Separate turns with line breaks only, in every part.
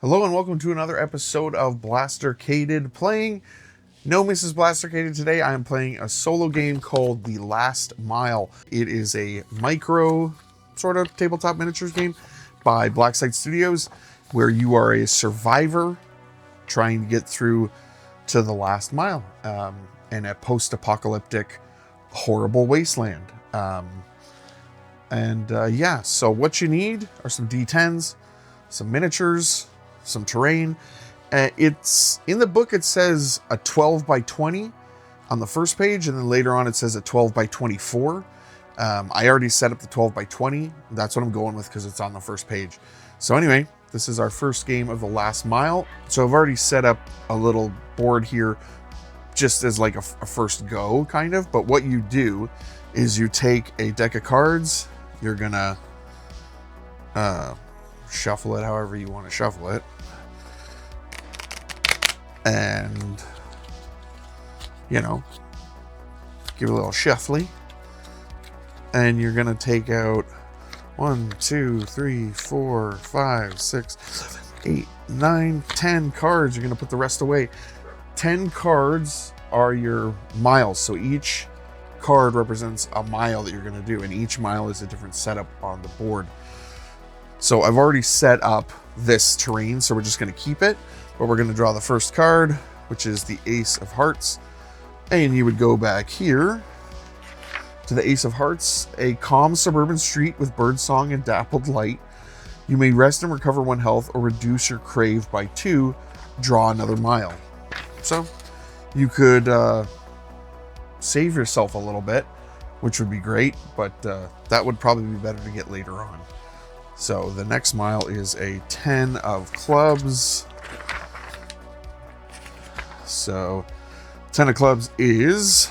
Hello and welcome to another episode of Blastercaded, playing No Mrs. Blastercaded. Today I am playing a solo game called The Last Mile. It is a micro sort of tabletop miniatures game by Blacksite Studios where you are a survivor trying to get through to the last mile in a post-apocalyptic horrible wasteland. Yeah, so what you need are some D10s, some miniatures, some terrain. It's in the book, it says a 12 by 20 on the first page, and then later on it says a 12 by 24. I already set up the 12 by 20. That's what I'm going with because it's on the first page. So anyway, this is our first game of The Last Mile. So I've already set up a little board here just as like a first go kind of, but what you do is you take a deck of cards, you're gonna shuffle it however you want to shuffle it, and you know, give it a little shuffly, and you're gonna take out 1, 2, 3, 4, 5, 6, 7, 8, 9, 10 cards. You're gonna put the rest away. 10 cards are your miles, so each card represents a mile that you're gonna do, and each mile is a different setup on the board. So I've already set up this terrain, so we're just gonna keep it, but we're gonna draw the first card, which is the Ace of Hearts. And you would go back here to the Ace of Hearts, a calm suburban street with birdsong and dappled light. You may rest and recover 1 health or reduce your crave by 2, draw another mile. So you could save yourself a little bit, which would be great, but that would probably be better to get later on. So the next mile is a 10 of clubs. So 10 of clubs is,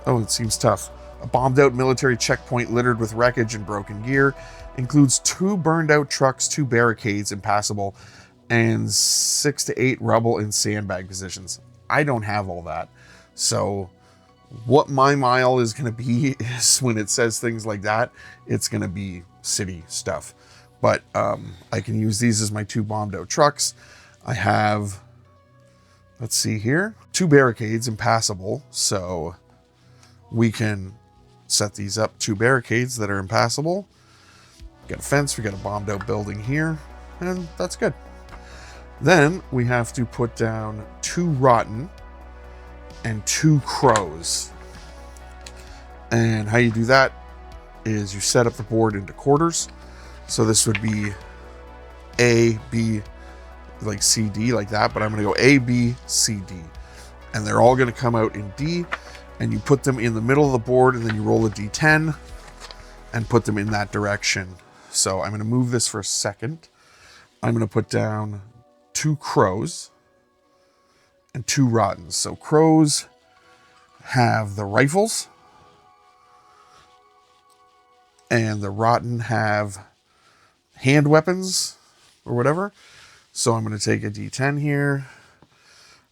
oh, it seems tough. A bombed out military checkpoint littered with wreckage and broken gear. Includes 2 burned out trucks, 2 barricades impassable, and 6 to 8 rubble and sandbag positions. I don't have all that. So what my mile is going to be is, when it says things like that, it's going to be city stuff. But I can use these as my 2 bombed out trucks. I have, let's see here, 2 barricades impassable. So we can set these up, 2 barricades that are impassable. Got a fence, we got a bombed out building here, and that's good. Then we have to put down 2 rotten and 2 crows. And how you do that is you set up the board into quarters. So this would be A, B, like C, D, like that, but I'm gonna go A, B, C, D. And they're all gonna come out in D, and you put them in the middle of the board, and then you roll a D10 and put them in that direction. So I'm gonna move this for a second. I'm gonna put down 2 crows and 2 rottens. So crows have the rifles, and the rotten have hand weapons or whatever. So I'm going to take a D10 here.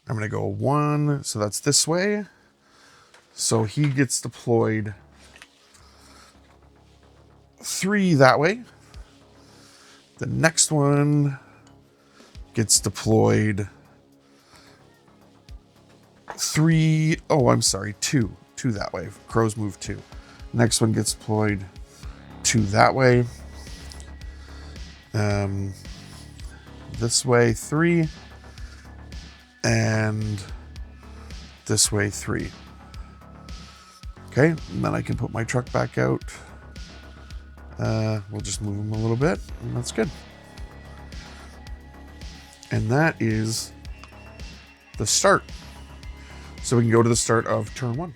I'm going to go 1, so that's this way. So he gets deployed 3 that way. The next one gets deployed 3, oh, I'm sorry, 2 that way. Crows move 2. Next one gets deployed 2 that way. This way 3, and this way 3. Okay, and then I can put my truck back out. We'll just move them a little bit, and that's good. And that is the start. So we can go to the start of turn 1.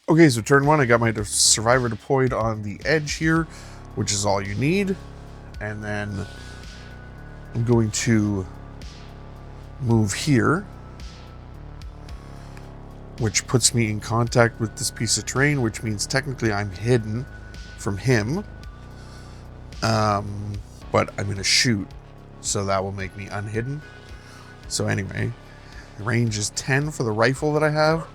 Okay, so turn 1, I got my survivor deployed on the edge here, which is all you need. And then I'm going to move here, which puts me in contact with this piece of terrain, which means technically I'm hidden from him. But I'm going to shoot, so that will make me unhidden. So anyway, the range is 10 for the rifle that I have.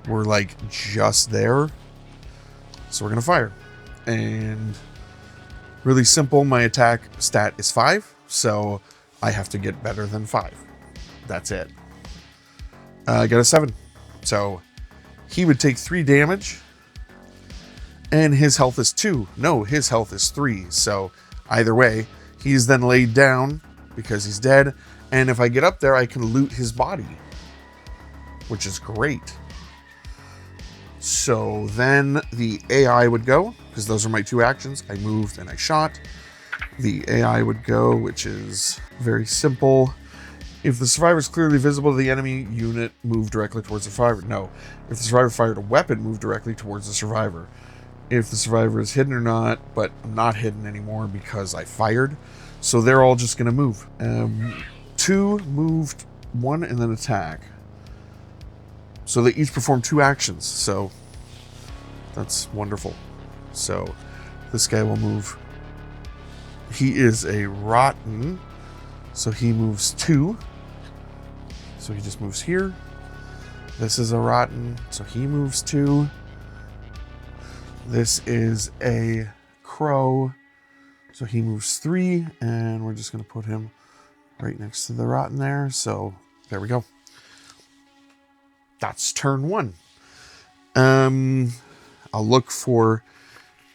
We're like just there. So we're going to fire. And really simple, my attack stat is 5. So I have to get better than 5. That's it. I got a 7. So he would take 3 damage. And his health is 2. No, his health is 3. So either way, he's then laid down because he's dead. And if I get up there, I can loot his body, which is great. So then the AI would go, because those are my 2 actions. I moved and I shot. The AI would go, which is very simple. If the survivor is clearly visible to the enemy unit, move directly towards the survivor. No. If the survivor fired a weapon, move directly towards the survivor. If the survivor is hidden or not, but I'm not hidden anymore because I fired. So they're all just going to move. 2 moved, 1 and then attack. So they each perform 2 actions. So that's wonderful. So this guy will move. He is a rotten. So he moves 2. So he just moves here. This is a rotten. So he moves 2. This is a crow. So he moves 3. And we're just going to put him right next to the rotten there. So there we go. That's turn 1. I'll look for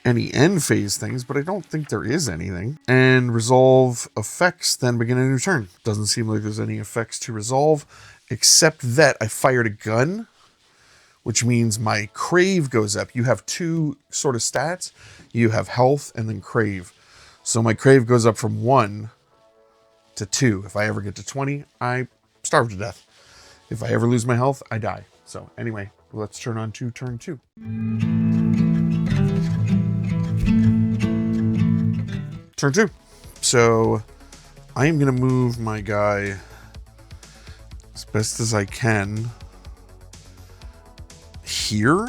any end phase things, but I don't think there is anything. And resolve effects, then begin a new turn. Doesn't seem like there's any effects to resolve, except that I fired a gun, which means my crave goes up. You have 2 sort of stats. You have health and then crave. So my crave goes up from 1 to 2. If I ever get to 20, I starve to death. If I ever lose my health, I die. So anyway, let's turn on to turn 2. Turn 2. So I am going to move my guy as best as I can here,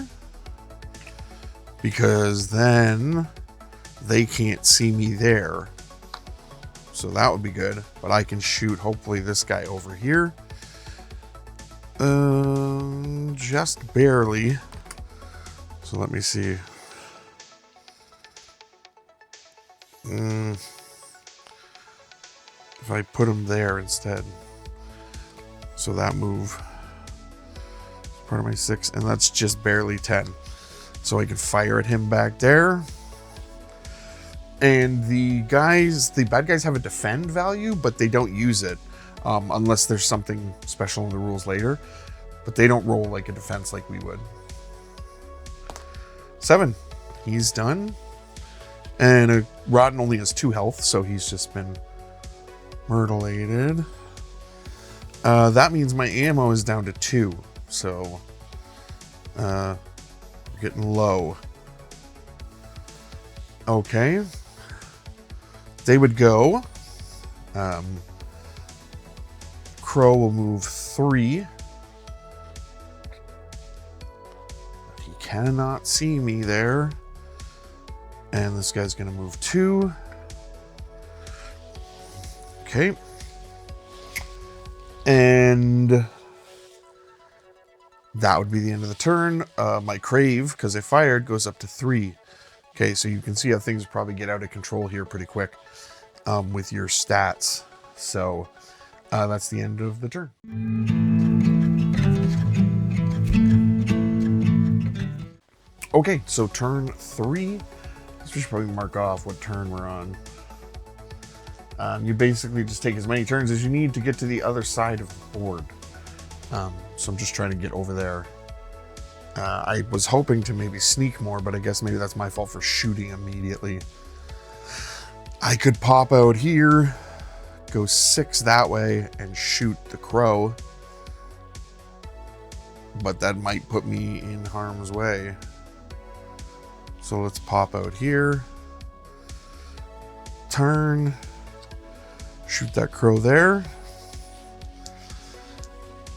because then they can't see me there. So that would be good. But I can shoot hopefully this guy over here. Just barely. So let me see. If I put him there instead. So that move is part of my 6, and that's just barely 10. So I can fire at him back there. And the bad guys have a defend value, but they don't use it unless there's something special in the rules later. But they don't roll like a defense like we would. 7. He's done. And Rotten only has 2 health, so he's just been myrtleated. That means my ammo is down to 2. So, getting low. Okay. They would go. Crow will move 3. He cannot see me there. And this guy's going to move 2. Okay. And that would be the end of the turn. My crave, because I fired, goes up to 3. Okay, so you can see how things probably get out of control here pretty quick with your stats. So that's the end of the turn. Okay, so turn 3. We should probably mark off what turn we're on. You basically just take as many turns as you need to get to the other side of the board. So I'm just trying to get over there. I was hoping to maybe sneak more, but I guess maybe that's my fault for shooting immediately. I could pop out here, go 6 that way, and shoot the crow. But that might put me in harm's way. So let's pop out here. Turn. Shoot that crow there.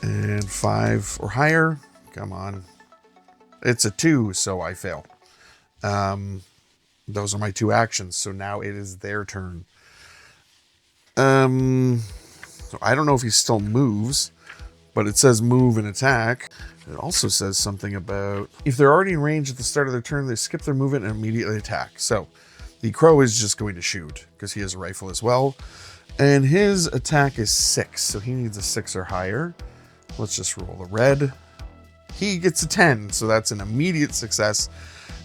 And 5 or higher. Come on. It's a 2, so I fail. Those are my 2 actions. So now it is their turn. So I don't know if he still moves, but it says move and attack. It also says something about if they're already in range at the start of their turn, they skip their movement and immediately attack. So the crow is just going to shoot because he has a rifle as well. And his attack is 6, so he needs a 6 or higher. Let's just roll the red. He gets a 10, so that's an immediate success.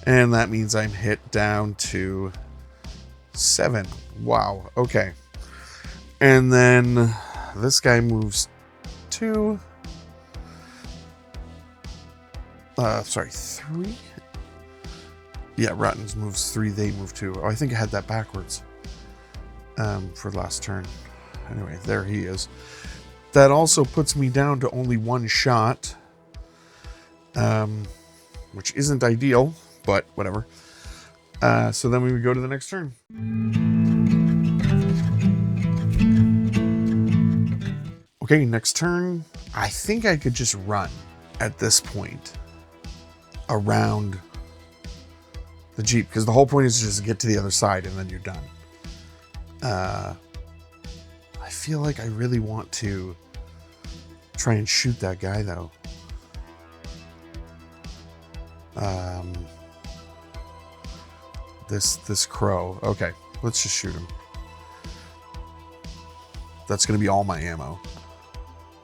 And that means I'm hit down to 7. Wow, okay. And then this guy moves 2. 3? Yeah, Rottens moves 3, they move 2. Oh, I think I had that backwards for last turn. Anyway, there he is. That also puts me down to only 1 shot, which isn't ideal, but whatever. So then we would go to the next turn. Okay, next turn. I think I could just run at this point around the Jeep, because the whole point is just to get to the other side and then you're done. I feel like I really want to try and shoot that guy though. This crow. Okay, let's just shoot him. That's gonna be all my ammo.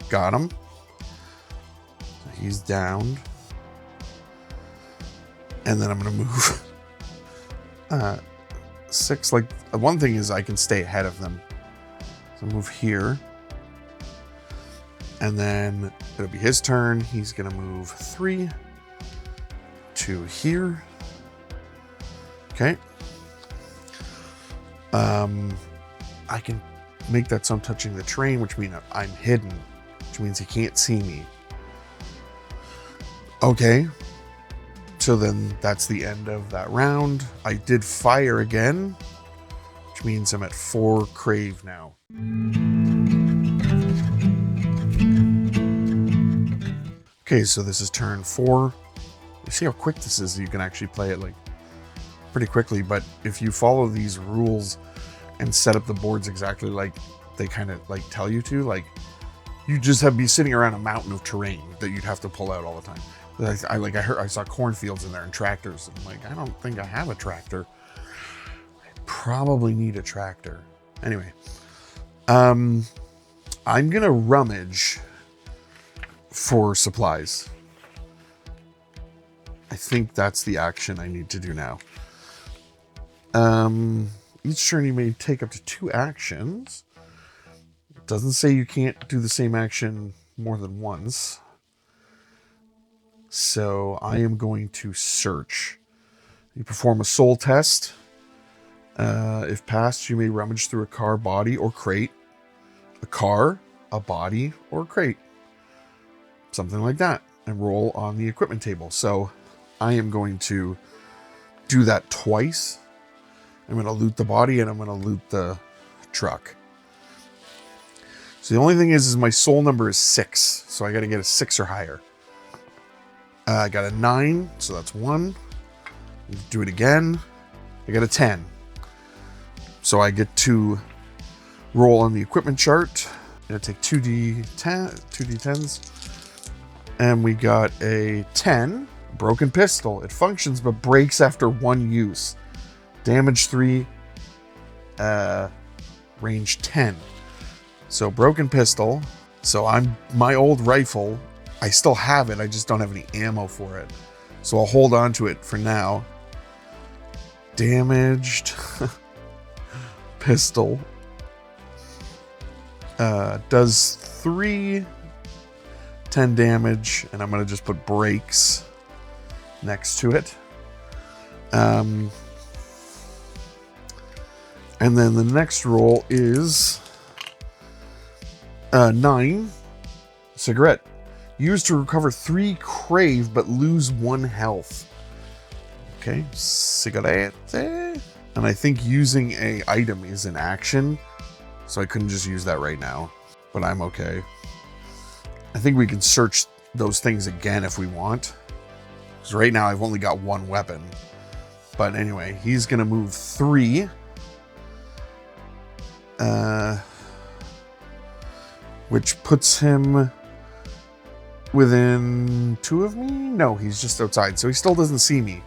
Got him. He's downed. And then I'm gonna move 6. Like, one thing is I can stay ahead of them. So move here. And then it'll be his turn. He's gonna move 3 to here. Okay. I can make that so I'm touching the train, which means I'm hidden, which means he can't see me. Okay. So then that's the end of that round. I did fire again, which means I'm at 4 crave now. Okay, so this is turn 4. You see how quick this is? You can actually play it like pretty quickly, but if you follow these rules and set up the boards exactly like they kind of like tell you to, like you just have be sitting around a mountain of terrain that you'd have to pull out all the time. I saw cornfields in there and tractors. I'm like, I don't think I have a tractor. I probably need a tractor. Anyway, I'm gonna rummage for supplies. I think that's the action I need to do now. Each turn you may take up to 2 actions. It doesn't say you can't do the same action more than once. So I am going to search. You perform a soul test. If passed, you may rummage through a car, body, or crate. A car, a body, or a crate. Something like that. And roll on the equipment table. So I am going to do that twice. I'm going to loot the body and I'm going to loot the truck. So the only thing is my soul number is 6. So I got to get a 6 or higher. I got a 9, so that's 1. Do it again. I got a 10. So I get to roll on the equipment chart. I'm going to take 2d10s. And we got a 10. Broken pistol. It functions but breaks after 1 use. Damage 3. Range 10. So broken pistol. So my old rifle, I still have it. I just don't have any ammo for it. So I'll hold on to it for now. Damaged pistol. Does 3 10 damage, and I'm going to just put brakes next to it. And then the next roll is 9. Cigarette. Used to recover 3 crave, but lose 1 health. Okay, cigarette. And I think using a item is an action, so I couldn't just use that right now, but I'm okay. I think we can search those things again if we want. Because right now I've only got 1 weapon. But anyway, he's going to move 3. Which puts him within 2 of me? No, he's just outside, so he still doesn't see me.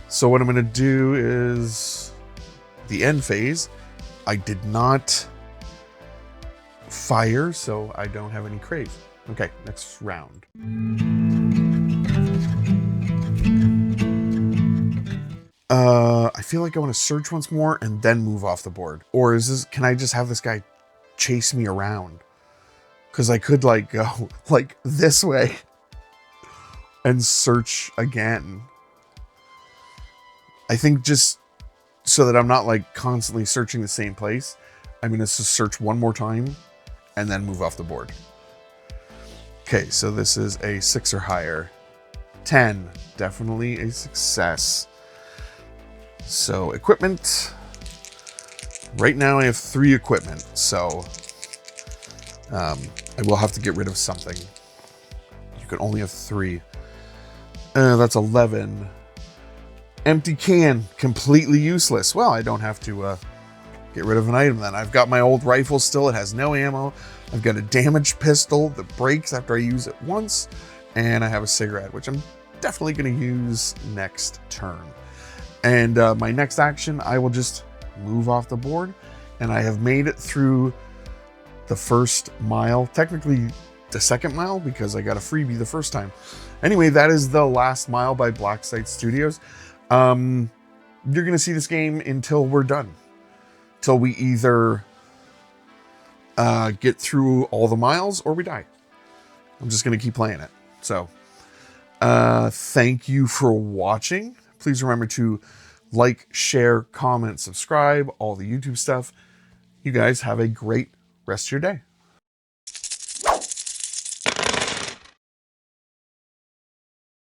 So what I'm going to do is the end phase. I did not fire, so I don't have any crave. Okay, next round. I feel like I want to search once more and then move off the board. Or is this, can I just have this guy chase me around? Because I could like go like this way and search again. I think just so that I'm not like constantly searching the same place, I'm going to search one more time and then move off the board. Okay, so this is a 6 or higher. 10, definitely a success. So equipment. Right now I have 3 equipment, so I will have to get rid of something. You can only have 3. That's 11. Empty can, completely useless. Well, I don't have to get rid of an item then. I've got my old rifle still. It has no ammo. I've got a damaged pistol that breaks after I use it once. And I have a cigarette, which I'm definitely going to use next turn. And my next action, I will just move off the board. And I have made it through the first mile. Technically, the second mile, because I got a freebie the first time. Anyway, that is the last mile by Blacksite Studios. You're going to see this game until we're done. Till we either get through all the miles or we die. I'm just going to keep playing it. So, thank you for watching. Please remember to like, share, comment, subscribe, all the YouTube stuff. You guys have a great rest of your day.